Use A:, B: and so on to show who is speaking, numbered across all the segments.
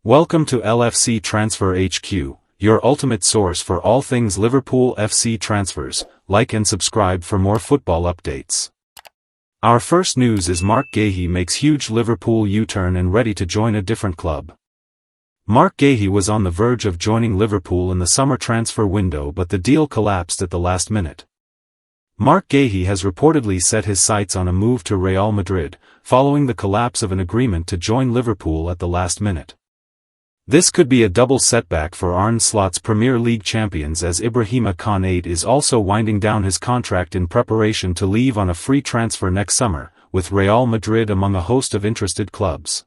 A: Welcome to LFC Transfer HQ, your ultimate source for all things Liverpool FC transfers. Like and subscribe for more football updates. Our first news is Marc Guehi makes huge Liverpool U-turn and ready to join a different club. Marc Guehi was on the verge of joining Liverpool in the summer transfer window, but the deal collapsed at the last minute. Marc Guehi has reportedly set his sights on a move to Real Madrid, following the collapse of an agreement to join Liverpool at the last minute. This could be a double setback for Arne Slot's Premier League champions, as Ibrahima Konate is also winding down his contract in preparation to leave on a free transfer next summer, with Real Madrid among a host of interested clubs.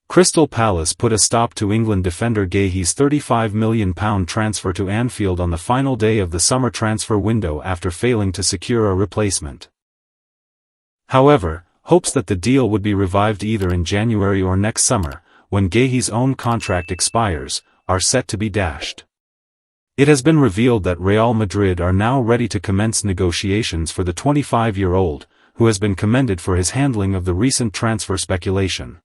A: Crystal Palace put a stop to England defender Guehi's £35 million transfer to Anfield on the final day of the summer transfer window after failing to secure a replacement. However, hopes that the deal would be revived either in January or next summer, when Guehi's own contract expires, are set to be dashed. It has been revealed that Real Madrid are now ready to commence negotiations for the 25-year-old, who has been commended for his handling of the recent transfer speculation.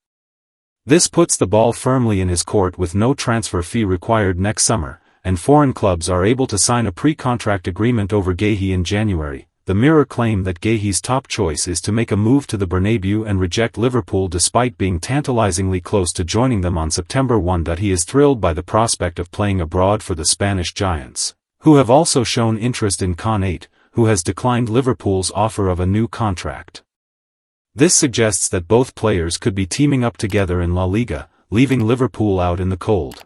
A: This puts the ball firmly in his court with no transfer fee required next summer, and foreign clubs are able to sign a pre-contract agreement over Guehi in January. The Mirror claim that Guehi's top choice is to make a move to the Bernabeu and reject Liverpool despite being tantalizingly close to joining them on September 1. That he is thrilled by the prospect of playing abroad for the Spanish Giants, who have also shown interest in Konate, who has declined Liverpool's offer of a new contract. This suggests that both players could be teaming up together in La Liga, leaving Liverpool out in the cold.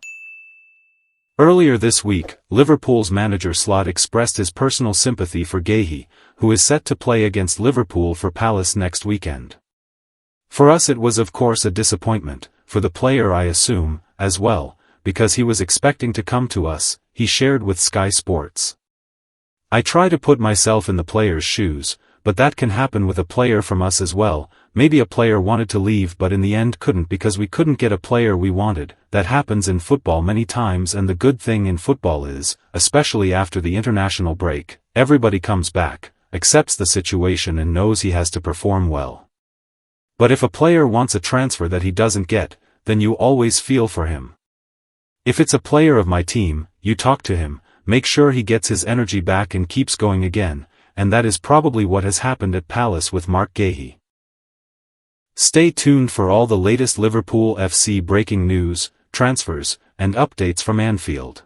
A: Earlier this week, Liverpool's manager Slot expressed his personal sympathy for Guehi, who is set to play against Liverpool for Palace next weekend. For us it was of course a disappointment, for the player I assume, as well, because he was expecting to come to us, he shared with Sky Sports. I try to put myself in the player's shoes, but that can happen with a player from us as well. Maybe a player wanted to leave but in the end couldn't because we couldn't get a player we wanted. That happens in football many times, and the good thing in football is, especially after the international break, everybody comes back, accepts the situation and knows he has to perform well. But if a player wants a transfer that he doesn't get, then you always feel for him. If it's a player of my team, you talk to him, make sure he gets his energy back and keeps going again, and that is probably what has happened at Palace with Marc Guehi. Stay tuned for all the latest Liverpool FC breaking news, transfers, and updates from Anfield.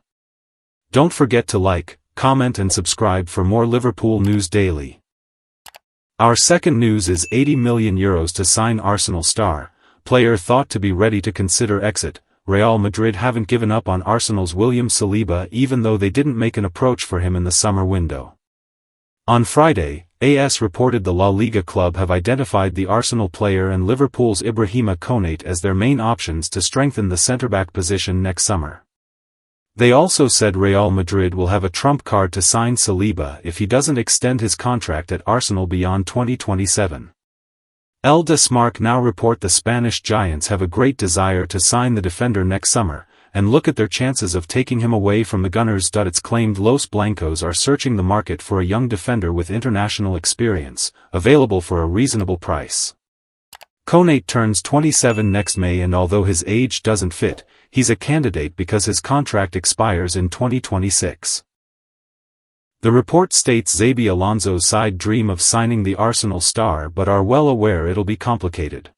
A: Don't forget to like, comment and subscribe for more Liverpool news daily. Our second news is €80 million to sign Arsenal star, player thought to be ready to consider exit. Real Madrid haven't given up on Arsenal's William Saliba even though they didn't make an approach for him in the summer window. On Friday, AS reported the La Liga club have identified the Arsenal player and Liverpool's Ibrahima Konate as their main options to strengthen the centre-back position next summer. They also said Real Madrid will have a trump card to sign Saliba if he doesn't extend his contract at Arsenal beyond 2027. El Desmarque now report the Spanish Giants have a great desire to sign the defender next summer, and look at their chances of taking him away from the Gunners. It's claimed Los Blancos are searching the market for a young defender with international experience, available for a reasonable price. Konate turns 27 next May, and although his age doesn't fit, he's a candidate because his contract expires in 2026. The report states Xabi Alonso's side dream of signing the Arsenal star but are well aware it'll be complicated.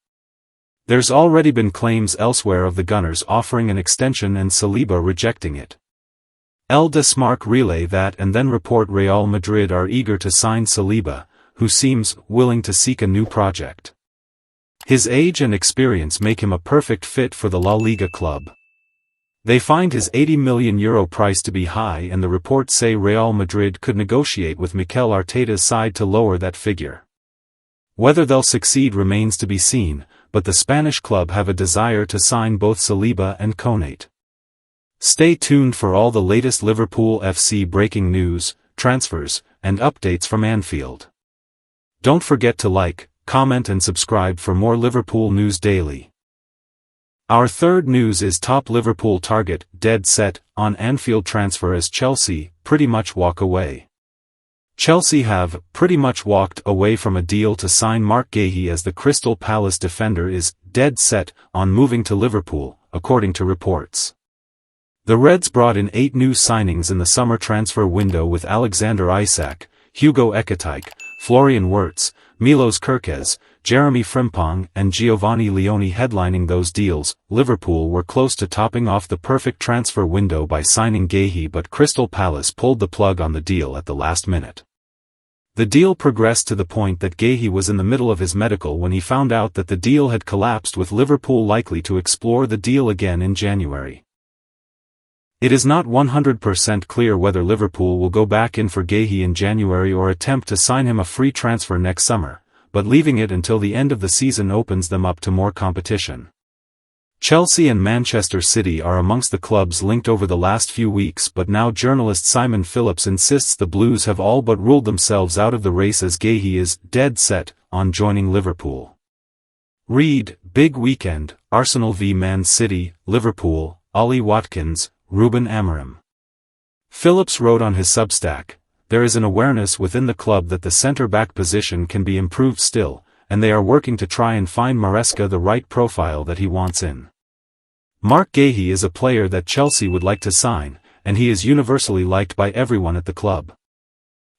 A: There's already been claims elsewhere of the Gunners offering an extension and Saliba rejecting it. El Desmarque relay that and then report Real Madrid are eager to sign Saliba, who seems willing to seek a new project. His age and experience make him a perfect fit for the La Liga club. They find his €80 million price to be high, and the reports say Real Madrid could negotiate with Mikel Arteta's side to lower that figure. Whether they'll succeed remains to be seen, but the Spanish club have a desire to sign both Saliba and Konate. Stay tuned for all the latest Liverpool FC breaking news, transfers, and updates from Anfield. Don't forget to like, comment and subscribe for more Liverpool news daily. Our third news is top Liverpool target, dead set, on Anfield transfer as Chelsea pretty much walk away. Chelsea have pretty much walked away from a deal to sign Marc Guehi as the Crystal Palace defender is dead set on moving to Liverpool, according to reports. The Reds brought in 8 new signings in the summer transfer window, with Alexander Isak, Hugo Ekitike, Florian Wirtz, Milos Kerkez, Jeremy Frimpong and Giovanni Leone headlining those deals. Liverpool were close to topping off the perfect transfer window by signing Guehi, but Crystal Palace pulled the plug on the deal at the last minute. The deal progressed to the point that Guehi was in the middle of his medical when he found out that the deal had collapsed, with Liverpool likely to explore the deal again in January. It is not 100% clear whether Liverpool will go back in for Guehi in January or attempt to sign him a free transfer next summer, but leaving it until the end of the season opens them up to more competition. Chelsea and Manchester City are amongst the clubs linked over the last few weeks, but now journalist Simon Phillips insists the Blues have all but ruled themselves out of the race, as Guehi is dead set on joining Liverpool. Read: Big weekend, Arsenal v Man City, Liverpool, Ollie Watkins, Ruben Amorim. Phillips wrote on his Substack, "There is an awareness within the club that the centre-back position can be improved still, and they are working to try and find Maresca the right profile that he wants in. Marc Guehi is a player that Chelsea would like to sign, and he is universally liked by everyone at the club.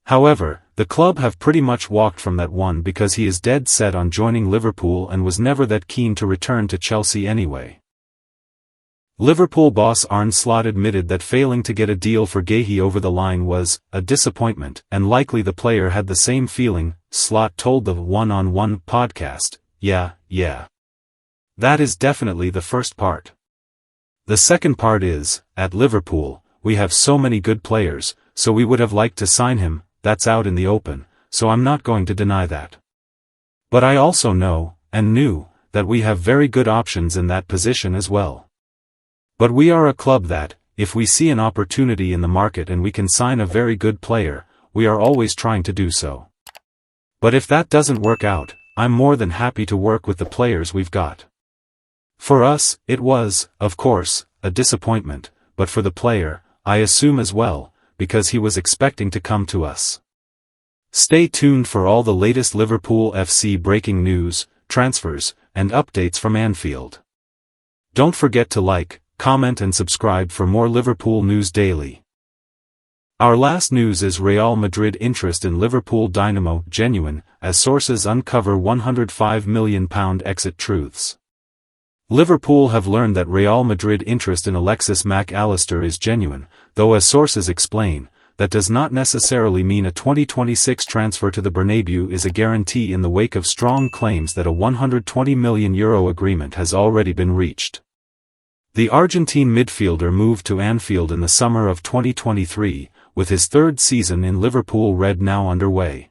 A: However, the club have pretty much walked from that one because he is dead set on joining Liverpool and was never that keen to return to Chelsea anyway." Liverpool boss Arne Slot admitted that failing to get a deal for Guehi over the line was a disappointment, and likely the player had the same feeling. Slot told the One-on-One podcast, Yeah. That is definitely the first part. The second part is, at Liverpool, we have so many good players, so we would have liked to sign him, that's out in the open, so I'm not going to deny that. But I also know, and knew, that we have very good options in that position as well. But we are a club that, if we see an opportunity in the market and we can sign a very good player, we are always trying to do so. But if that doesn't work out, I'm more than happy to work with the players we've got. For us, it was, of course, a disappointment, but for the player, I assume as well, because he was expecting to come to us. Stay tuned for all the latest Liverpool FC breaking news, transfers, and updates from Anfield. Don't forget to like, comment and subscribe for more Liverpool news daily. Our last news is Real Madrid interest in Liverpool dynamo genuine, as sources uncover £105 million exit truths. Liverpool have learned that Real Madrid interest in Alexis Mac Allister is genuine, though as sources explain, that does not necessarily mean a 2026 transfer to the Bernabeu is a guarantee in the wake of strong claims that a €120 million agreement has already been reached. The Argentine midfielder moved to Anfield in the summer of 2023, with his third season in Liverpool Red now underway.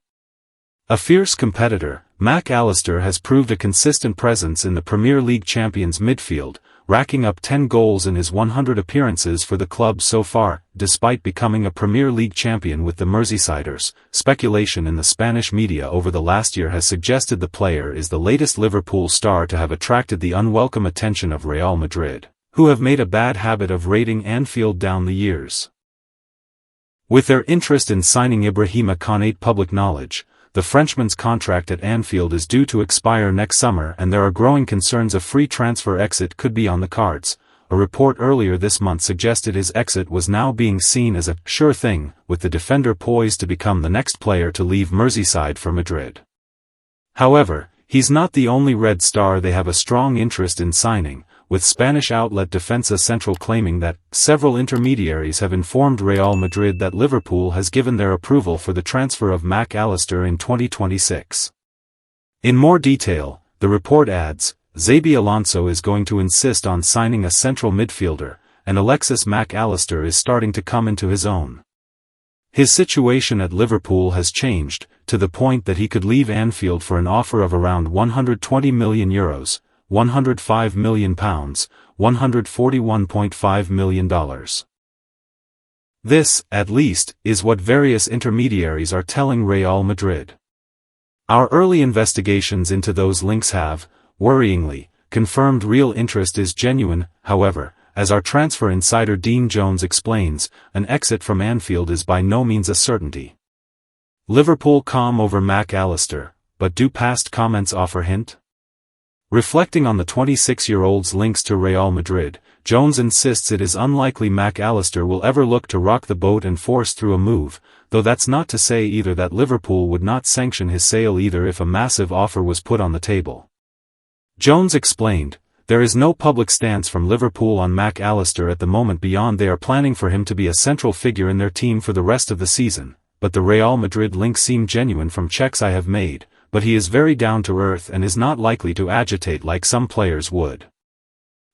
A: A fierce competitor, Mac Allister has proved a consistent presence in the Premier League champions midfield, racking up 10 goals in his 100 appearances for the club so far, despite becoming a Premier League champion with the Merseysiders. Speculation in the Spanish media over the last year has suggested the player is the latest Liverpool star to have attracted the unwelcome attention of Real Madrid, who have made a bad habit of raiding Anfield down the years. With their interest in signing Ibrahima Konate public knowledge, the Frenchman's contract at Anfield is due to expire next summer and there are growing concerns a free transfer exit could be on the cards. A report earlier this month suggested his exit was now being seen as a sure thing, with the defender poised to become the next player to leave Merseyside for Madrid. However, he's not the only Red star they have a strong interest in signing, with Spanish outlet Defensa Central claiming that several intermediaries have informed Real Madrid that Liverpool has given their approval for the transfer of Mac Allister in 2026. In more detail, the report adds, Xabi Alonso is going to insist on signing a central midfielder, and Alexis Mac Allister is starting to come into his own. His situation at Liverpool has changed, to the point that he could leave Anfield for an offer of around €120 million, £105 million, $141.5 million. This, at least, is what various intermediaries are telling Real Madrid. Our early investigations into those links have, worryingly, confirmed real interest is genuine. However, as our transfer insider Dean Jones explains, an exit from Anfield is by no means a certainty. Liverpool calm over Mac Allister, but do past comments offer hint? Reflecting on the 26-year-old's links to Real Madrid, Jones insists it is unlikely Mac Allister will ever look to rock the boat and force through a move, though that's not to say either that Liverpool would not sanction his sale either if a massive offer was put on the table. Jones explained, "There is no public stance from Liverpool on Mac Allister at the moment beyond they are planning for him to be a central figure in their team for the rest of the season, but the Real Madrid links seem genuine from checks I have made, but he is very down to earth and is not likely to agitate like some players would."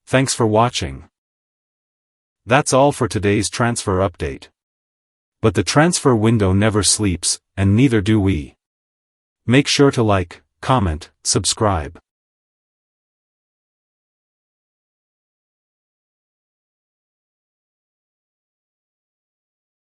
A: Thanks for watching. That's all for today's transfer update. But the transfer window never sleeps, and neither do we. Make sure to like, comment, subscribe.